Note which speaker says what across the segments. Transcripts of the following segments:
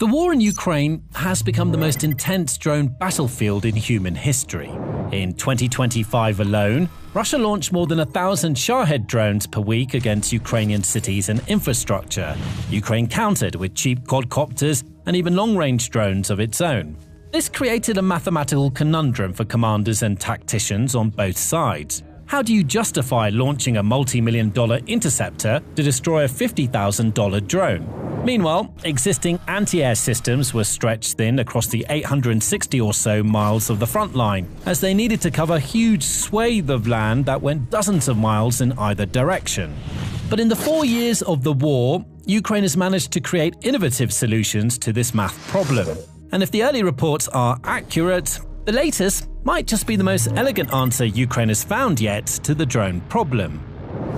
Speaker 1: The war in Ukraine has become the most intense drone battlefield in human history. In 2025 alone, Russia launched more than 1,000 Shahed drones per week against Ukrainian cities and infrastructure. Ukraine countered with cheap quadcopters and even long-range drones of its own. This created a mathematical conundrum for commanders and tacticians on both sides. How do you justify launching a multi-million-dollar interceptor to destroy a $50,000 drone? Meanwhile, existing anti-air systems were stretched thin across the 860 or so miles of the front line, as they needed to cover a huge swathe of land that went dozens of miles in either direction. But in the 4 years of the war, Ukraine has managed to create innovative solutions to this math problem. And if the early reports are accurate, the latest might just be the most elegant answer Ukraine has found yet to the drone problem: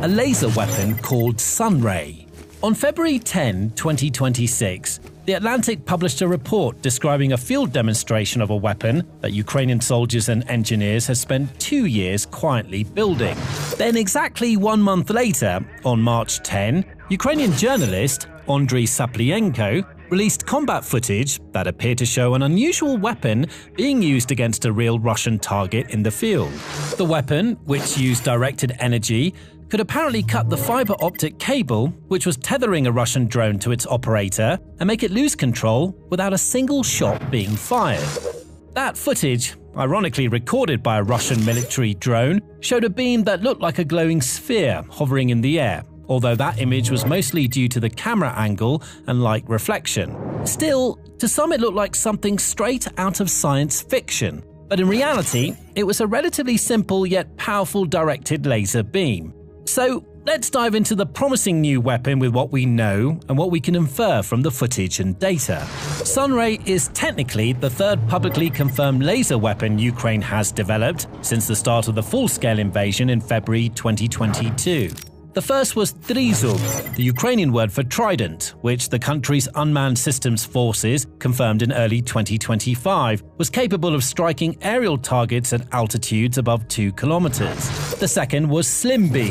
Speaker 1: a laser weapon called Sunray. On February 10, 2026, The Atlantic published a report describing a field demonstration of a weapon that Ukrainian soldiers and engineers had spent 2 years quietly building. Then exactly 1 month later, on March 10, Ukrainian journalist Andriy Saplyenko released combat footage that appeared to show an unusual weapon being used against a real Russian target in the field. The weapon, which used directed energy, could apparently cut the fiber-optic cable which was tethering a Russian drone to its operator and make it lose control without a single shot being fired. That footage, ironically recorded by a Russian military drone, showed a beam that looked like a glowing sphere hovering in the air, although that image was mostly due to the camera angle and light reflection. Still, to some it looked like something straight out of science fiction, but in reality, it was a relatively simple yet powerful directed laser beam. So, let's dive into the promising new weapon with what we know and what we can infer from the footage and data. Sunray is technically the third publicly confirmed laser weapon Ukraine has developed since the start of the full-scale invasion in February 2022. The first was Trizub, the Ukrainian word for trident, which the country's unmanned systems forces confirmed in early 2025 was capable of striking aerial targets at altitudes above 2 kilometers. The second was Slimby,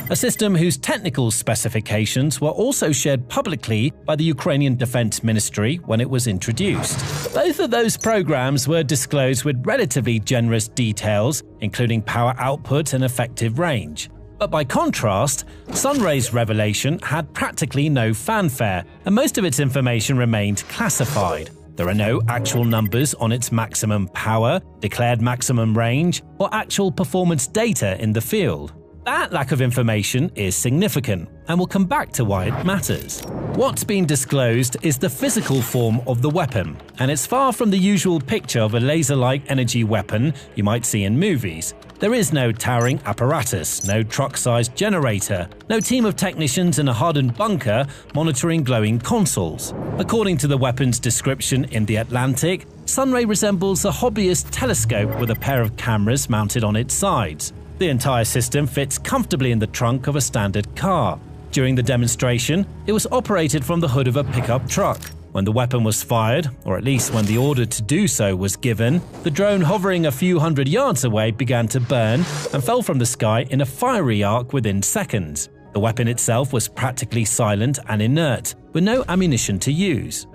Speaker 1: a system whose technical specifications were also shared publicly by the Ukrainian Defense Ministry when it was introduced. Both of those programs were disclosed with relatively generous details, including power output and effective range. But by contrast, Sunray's revelation had practically no fanfare, and most of its information remained classified. There are no actual numbers on its maximum power, declared maximum range, or actual performance data in the field. That lack of information is significant, and we'll come back to why it matters. What's been disclosed is the physical form of the weapon, and it's far from the usual picture of a laser-like energy weapon you might see in movies. There is no towering apparatus, no truck-sized generator, no team of technicians in a hardened bunker monitoring glowing consoles. According to the weapon's description in The Atlantic, Sunray resembles a hobbyist telescope with a pair of cameras mounted on its sides. The entire system fits comfortably in the trunk of a standard car. During the demonstration, it was operated from the hood of a pickup truck. When the weapon was fired, or at least when the order to do so was given, the drone hovering a few hundred yards away began to burn and fell from the sky in a fiery arc within seconds. The weapon itself was practically silent and inert, with no ammunition to use.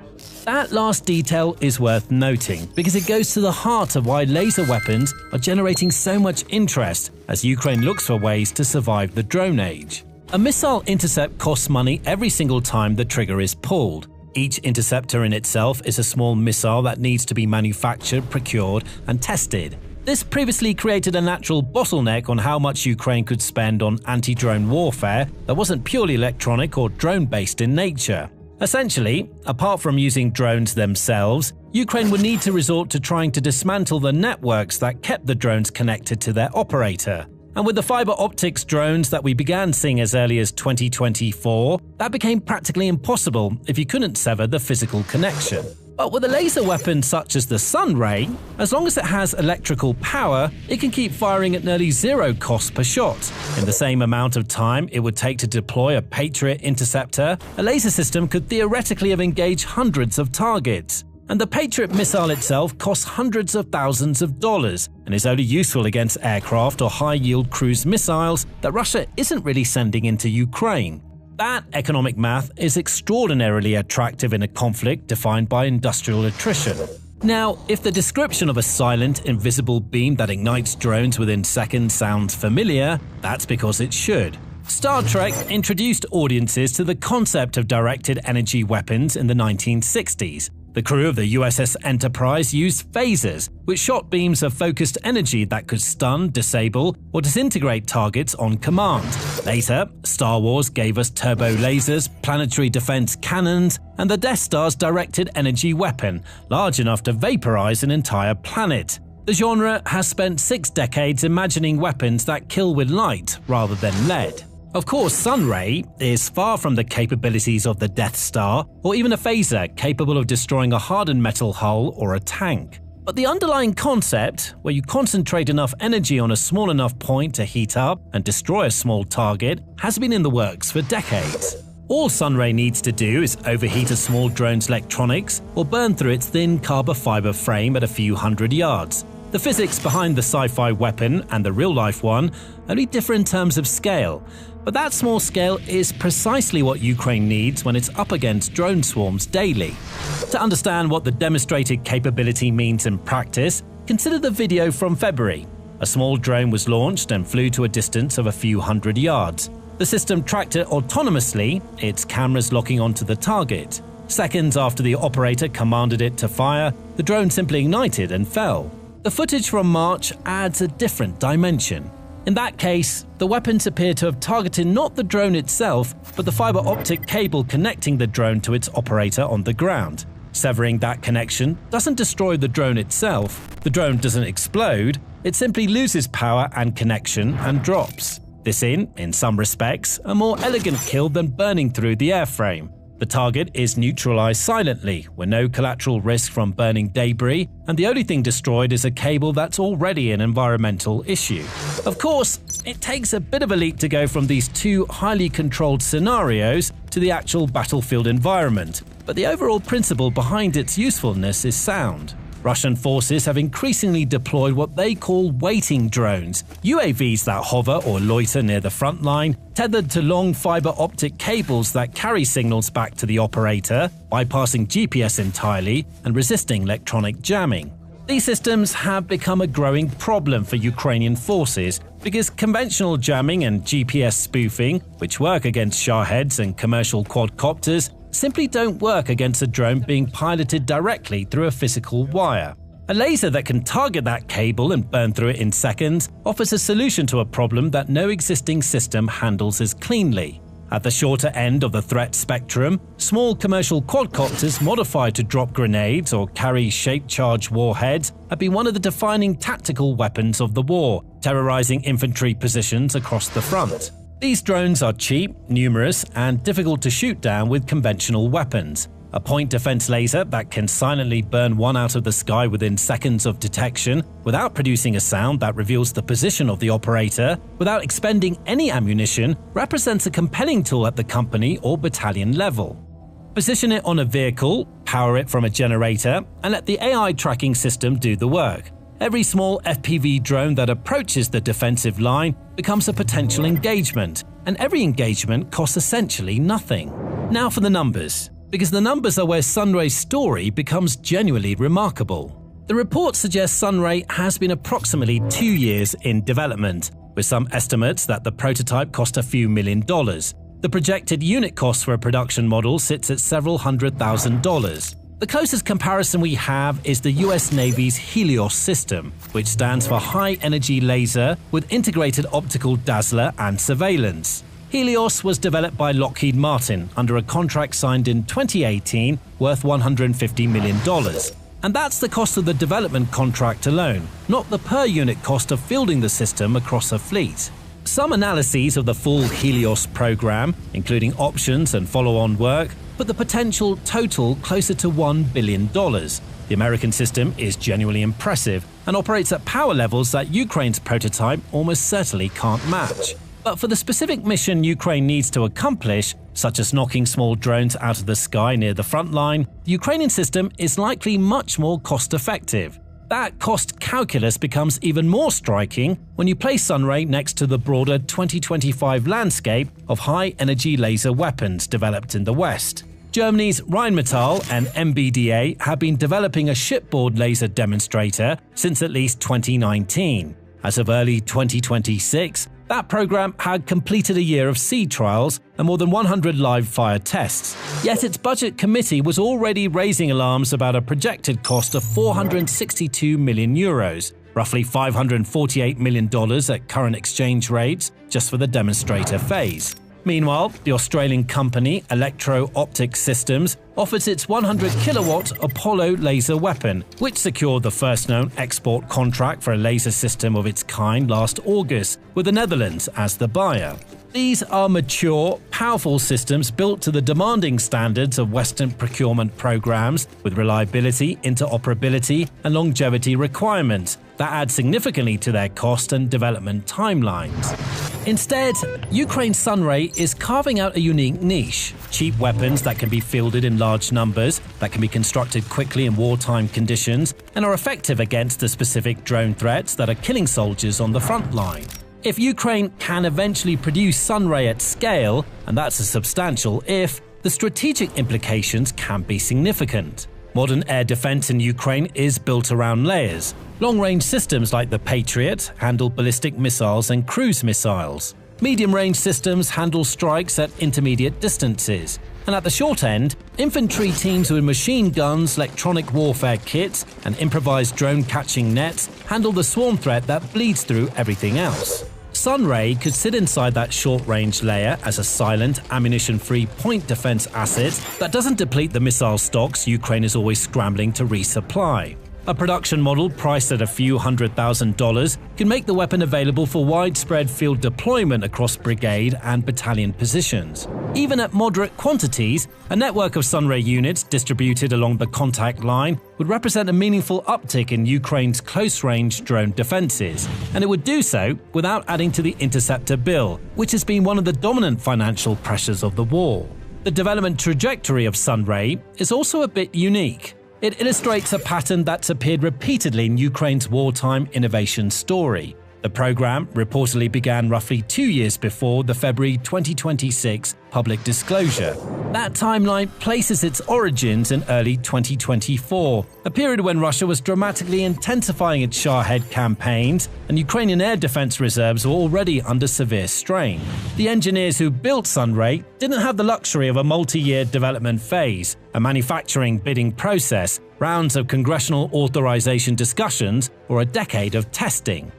Speaker 1: That last detail is worth noting because it goes to the heart of why laser weapons are generating so much interest as Ukraine looks for ways to survive the drone age. A missile intercept costs money every single time the trigger is pulled. Each interceptor in itself is a small missile that needs to be manufactured, procured, and tested. This previously created a natural bottleneck on how much Ukraine could spend on anti-drone warfare that wasn't purely electronic or drone-based in nature. Essentially, apart from using drones themselves, Ukraine would need to resort to trying to dismantle the networks that kept the drones connected to their operator. And with the fiber optics drones that we began seeing as early as 2024, that became practically impossible if you couldn't sever the physical connection. But with a laser weapon such as the Sunray, as long as it has electrical power, it can keep firing at nearly zero cost per shot. In the same amount of time it would take to deploy a Patriot interceptor, a laser system could theoretically have engaged hundreds of targets. And the Patriot missile itself costs hundreds of thousands of dollars and is only useful against aircraft or high-yield cruise missiles that Russia isn't really sending into Ukraine. That economic math is extraordinarily attractive in a conflict defined by industrial attrition. Now, if the description of a silent, invisible beam that ignites drones within seconds sounds familiar, that's because it should. Star Trek introduced audiences to the concept of directed energy weapons in the 1960s. The crew of the USS Enterprise used phasers, which shot beams of focused energy that could stun, disable, or disintegrate targets on command. Later, Star Wars gave us turbo lasers, planetary defense cannons, and the Death Star's directed energy weapon, large enough to vaporize an entire planet. The genre has spent 6 decades imagining weapons that kill with light rather than lead. Of course, Sunray is far from the capabilities of the Death Star or even a phaser capable of destroying a hardened metal hull or a tank. But the underlying concept, where you concentrate enough energy on a small enough point to heat up and destroy a small target, has been in the works for decades. All Sunray needs to do is overheat a small drone's electronics or burn through its thin carbon fiber frame at a few hundred yards. The physics behind the sci-fi weapon and the real-life one only differ in terms of scale, but that small scale is precisely what Ukraine needs when it's up against drone swarms daily. To understand what the demonstrated capability means in practice, consider the video from February. A small drone was launched and flew to a distance of a few hundred yards. The system tracked it autonomously, its cameras locking onto the target. Seconds after the operator commanded it to fire, the drone simply ignited and fell. The footage from March adds a different dimension. In that case, the weapons appear to have targeted not the drone itself, but the fiber-optic cable connecting the drone to its operator on the ground. Severing that connection doesn't destroy the drone itself, the drone doesn't explode, it simply loses power and connection and drops. This in some respects, a more elegant kill than burning through the airframe. The target is neutralized silently, with no collateral risk from burning debris, and the only thing destroyed is a cable that's already an environmental issue. Of course, it takes a bit of a leap to go from these two highly controlled scenarios to the actual battlefield environment, but the overall principle behind its usefulness is sound. Russian forces have increasingly deployed what they call waiting drones, UAVs that hover or loiter near the front line, tethered to long fiber-optic cables that carry signals back to the operator, bypassing GPS entirely and resisting electronic jamming. These systems have become a growing problem for Ukrainian forces because conventional jamming and GPS spoofing, which work against Shaheds and commercial quadcopters, simply don't work against a drone being piloted directly through a physical wire. A laser that can target that cable and burn through it in seconds offers a solution to a problem that no existing system handles as cleanly. At the shorter end of the threat spectrum, small commercial quadcopters modified to drop grenades or carry shape-charged warheads have been one of the defining tactical weapons of the war, terrorizing infantry positions across the front. These drones are cheap, numerous, and difficult to shoot down with conventional weapons. A point defense laser that can silently burn one out of the sky within seconds of detection without producing a sound that reveals the position of the operator without expending any ammunition represents a compelling tool at the company or battalion level. Position it on a vehicle, power it from a generator, and let the AI tracking system do the work. Every small FPV drone that approaches the defensive line becomes a potential engagement, and every engagement costs essentially nothing. Now for the numbers, because the numbers are where Sunray's story becomes genuinely remarkable. The report suggests Sunray has been approximately 2 years in development, with some estimates that the prototype cost a few $1 million. The projected unit cost for a production model sits at several $100,000. The closest comparison we have is the US Navy's Helios system, which stands for High Energy Laser with Integrated Optical Dazzler and Surveillance. Helios was developed by Lockheed Martin under a contract signed in 2018 worth $150 million. And that's the cost of the development contract alone, not the per-unit cost of fielding the system across a fleet. Some analyses of the full Helios program, including options and follow-on work, put the potential total closer to $1 billion. The American system is genuinely impressive and operates at power levels that Ukraine's prototype almost certainly can't match. But for the specific mission Ukraine needs to accomplish, such as knocking small drones out of the sky near the front line, the Ukrainian system is likely much more cost-effective. That cost calculus becomes even more striking when you place Sunray next to the broader 2025 landscape of high-energy laser weapons developed in the West. Germany's Rheinmetall and MBDA have been developing a shipboard laser demonstrator since at least 2019. As of early 2026, that program had completed a year of sea trials and more than 100 live-fire tests. Yet its budget committee was already raising alarms about a projected cost of €462 million, roughly $548 million at current exchange rates, just for the demonstrator phase. Meanwhile, the Australian company Electro-Optic Systems offers its 100-kilowatt Apollo laser weapon, which secured the first known export contract for a laser system of its kind last August, with the Netherlands as the buyer. These are mature, powerful systems built to the demanding standards of Western procurement programs, with reliability, interoperability, and longevity requirements that add significantly to their cost and development timelines. Instead, Ukraine's Sunray is carving out a unique niche: cheap weapons that can be fielded in large numbers, that can be constructed quickly in wartime conditions, and are effective against the specific drone threats that are killing soldiers on the front line. If Ukraine can eventually produce Sunray at scale, and that's a substantial if, the strategic implications can be significant. Modern air defense in Ukraine is built around layers. Long-range systems like the Patriot handle ballistic missiles and cruise missiles. Medium-range systems handle strikes at intermediate distances. And at the short end, infantry teams with machine guns, electronic warfare kits, and improvised drone-catching nets handle the swarm threat that bleeds through everything else. Sunray could sit inside that short-range layer as a silent, ammunition-free point defense asset that doesn't deplete the missile stocks Ukraine is always scrambling to resupply. A production model priced at a few $100,000 can make the weapon available for widespread field deployment across brigade and battalion positions. Even at moderate quantities, a network of Sunray units distributed along the contact line would represent a meaningful uptick in Ukraine's close-range drone defenses, and it would do so without adding to the interceptor bill, which has been one of the dominant financial pressures of the war. The development trajectory of Sunray is also a bit unique. It illustrates a pattern that's appeared repeatedly in Ukraine's wartime innovation story. The program reportedly began roughly 2 years before the February 2026 public disclosure. That timeline places its origins in early 2024, a period when Russia was dramatically intensifying its Shahed campaigns and Ukrainian air defense reserves were already under severe strain. The engineers who built Sunray didn't have the luxury of a multi-year development phase, a manufacturing bidding process, rounds of congressional authorization discussions, or a decade of testing.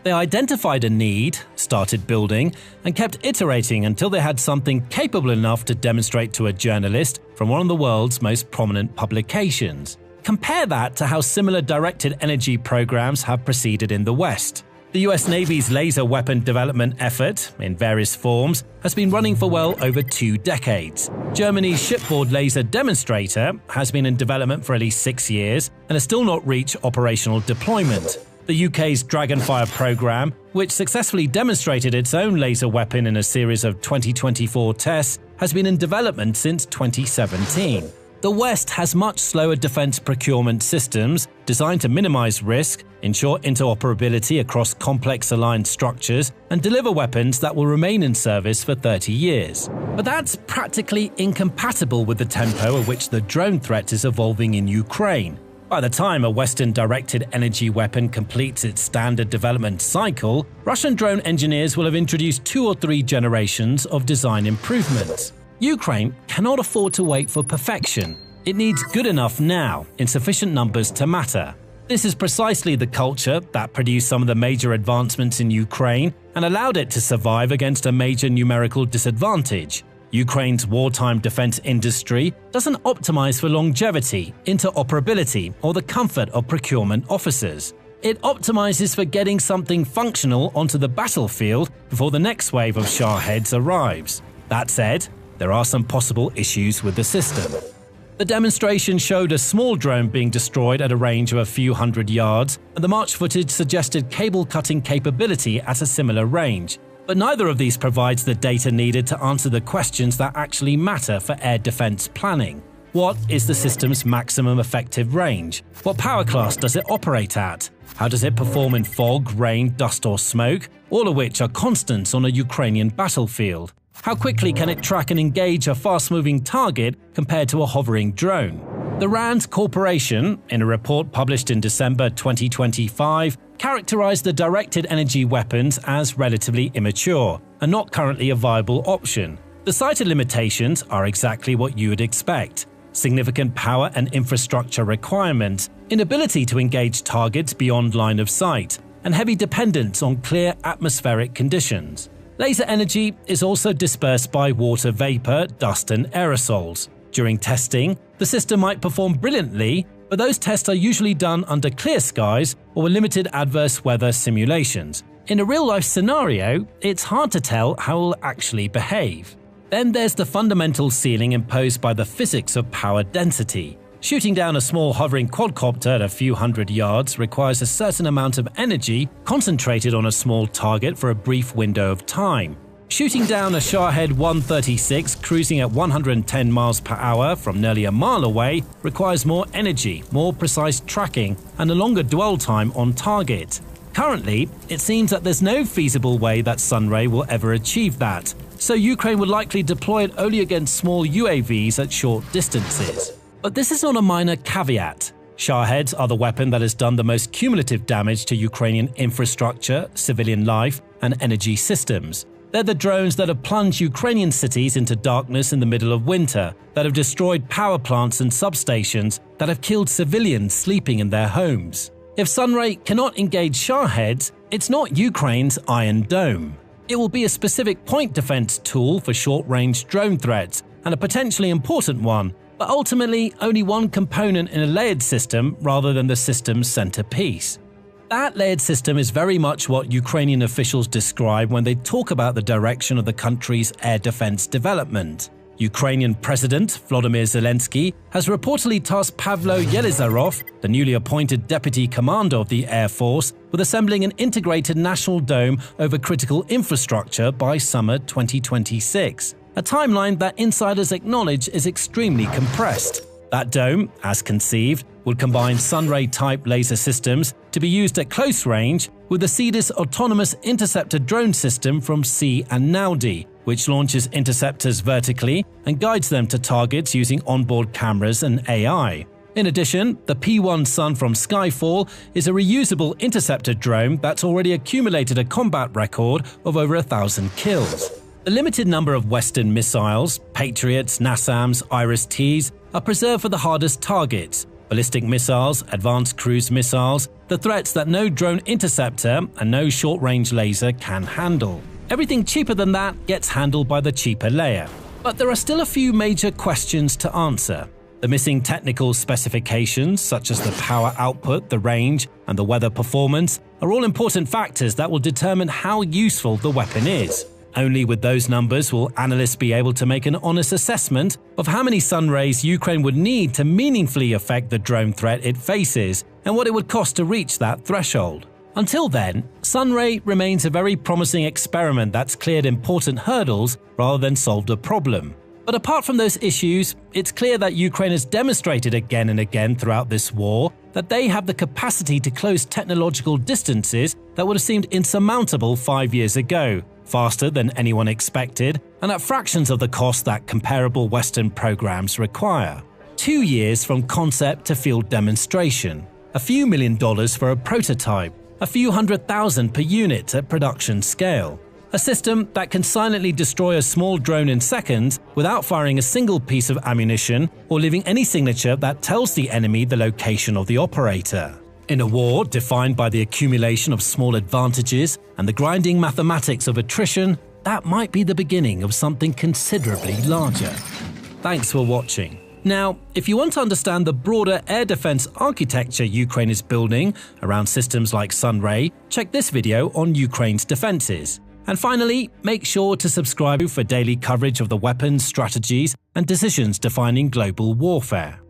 Speaker 1: They identified a need, started building, and kept iterating until they had something capable enough to demonstrate to a journalist from one of the world's most prominent publications. Compare that to how similar directed energy programs have proceeded in the West. The US Navy's laser weapon development effort, in various forms, has been running for well over 2 decades. Germany's shipboard laser demonstrator has been in development for at least 6 years and has still not reached operational deployment. The UK's Dragonfire program, which successfully demonstrated its own laser weapon in a series of 2024 tests, has been in development since 2017. The West has much slower defense procurement systems designed to minimize risk, ensure interoperability across complex aligned structures, and deliver weapons that will remain in service for 30 years. But that's practically incompatible with the tempo at which the drone threat is evolving in Ukraine. By the time a Western directed energy weapon completes its standard development cycle, Russian drone engineers will have introduced 2 or 3 generations of design improvements. Ukraine cannot afford to wait for perfection. It needs good enough now, in sufficient numbers to matter. This is precisely the culture that produced some of the major advancements in Ukraine and allowed it to survive against a major numerical disadvantage. Ukraine's wartime defense industry doesn't optimize for longevity, interoperability, or the comfort of procurement officers. It optimizes for getting something functional onto the battlefield before the next wave of Shaheds arrives. That said, there are some possible issues with the system. The demonstration showed a small drone being destroyed at a range of a few hundred yards, and the March footage suggested cable-cutting capability at a similar range. But neither of these provides the data needed to answer the questions that actually matter for air defense planning. What is the system's maximum effective range? What power class does it operate at? How does it perform in fog, rain, dust or smoke? All of which are constants on a Ukrainian battlefield. How quickly can it track and engage a fast-moving target compared to a hovering drone? The RAND Corporation, in a report published in December 2025, characterized the directed energy weapons as relatively immature and not currently a viable option. The cited limitations are exactly what you would expect: significant power and infrastructure requirements, inability to engage targets beyond line of sight, and heavy dependence on clear atmospheric conditions. Laser energy is also dispersed by water vapor, dust and aerosols. During testing, the system might perform brilliantly, but those tests are usually done under clear skies or with limited adverse weather simulations. In a real-life scenario, it's hard to tell how it will actually behave. Then there's the fundamental ceiling imposed by the physics of power density. Shooting down a small hovering quadcopter at a few hundred yards requires a certain amount of energy concentrated on a small target for a brief window of time. Shooting down a Shahed 136 cruising at 110 miles per hour from nearly a mile away requires more energy, more precise tracking, and a longer dwell time on target. Currently, it seems that there's no feasible way that Sunray will ever achieve that, so Ukraine would likely deploy it only against small UAVs at short distances. But this is not a minor caveat. Shaheds are the weapon that has done the most cumulative damage to Ukrainian infrastructure, civilian life, and energy systems. They're the drones that have plunged Ukrainian cities into darkness in the middle of winter, that have destroyed power plants and substations, that have killed civilians sleeping in their homes. If Sunray cannot engage Shaheds, it's not Ukraine's Iron Dome. It will be a specific point defense tool for short-range drone threats, and a potentially important one, but ultimately only one component in a layered system rather than the system's centerpiece. That layered system is very much what Ukrainian officials describe when they talk about the direction of the country's air defense development. Ukrainian President Volodymyr Zelensky has reportedly tasked Pavlo Yelizarov, the newly appointed deputy commander of the Air Force, with assembling an integrated national dome over critical infrastructure by summer 2026, a timeline that insiders acknowledge is extremely compressed. That dome, as conceived, would combine Sunray-type laser systems to be used at close range with the Shahed autonomous interceptor drone system from Sea and Naudi, which launches interceptors vertically and guides them to targets using onboard cameras and AI. In addition, the P1 Sun from Skyfall is a reusable interceptor drone that's already accumulated a combat record of over 1,000 kills. The limited number of Western missiles, Patriots, NASAMs, Iris-Ts, are preserved for the hardest targets: ballistic missiles, advanced cruise missiles, the threats that no drone interceptor and no short-range laser can handle. Everything cheaper than that gets handled by the cheaper layer. But there are still a few major questions to answer. The missing technical specifications, such as the power output, the range, and the weather performance, are all important factors that will determine how useful the weapon is. Only with those numbers will analysts be able to make an honest assessment of how many Sunrays Ukraine would need to meaningfully affect the drone threat it faces and what it would cost to reach that threshold. Until then, Sunray remains a very promising experiment that's cleared important hurdles rather than solved a problem. But apart from those issues, it's clear that Ukraine has demonstrated again and again throughout this war that they have the capacity to close technological distances that would have seemed insurmountable 5 years ago, faster than anyone expected, and at fractions of the cost that comparable Western programs require. 2 years from concept to field demonstration, a few $1 million for a prototype, a few $100,000 per unit at production scale. A system that can silently destroy a small drone in seconds without firing a single piece of ammunition or leaving any signature that tells the enemy the location of the operator. In a war defined by the accumulation of small advantages and the grinding mathematics of attrition, that might be the beginning of something considerably larger. Thanks for watching. Now, if you want to understand the broader air defense architecture Ukraine is building around systems like Sunray, check this video on Ukraine's defenses. And finally, make sure to subscribe for daily coverage of the weapons, strategies, and decisions defining global warfare.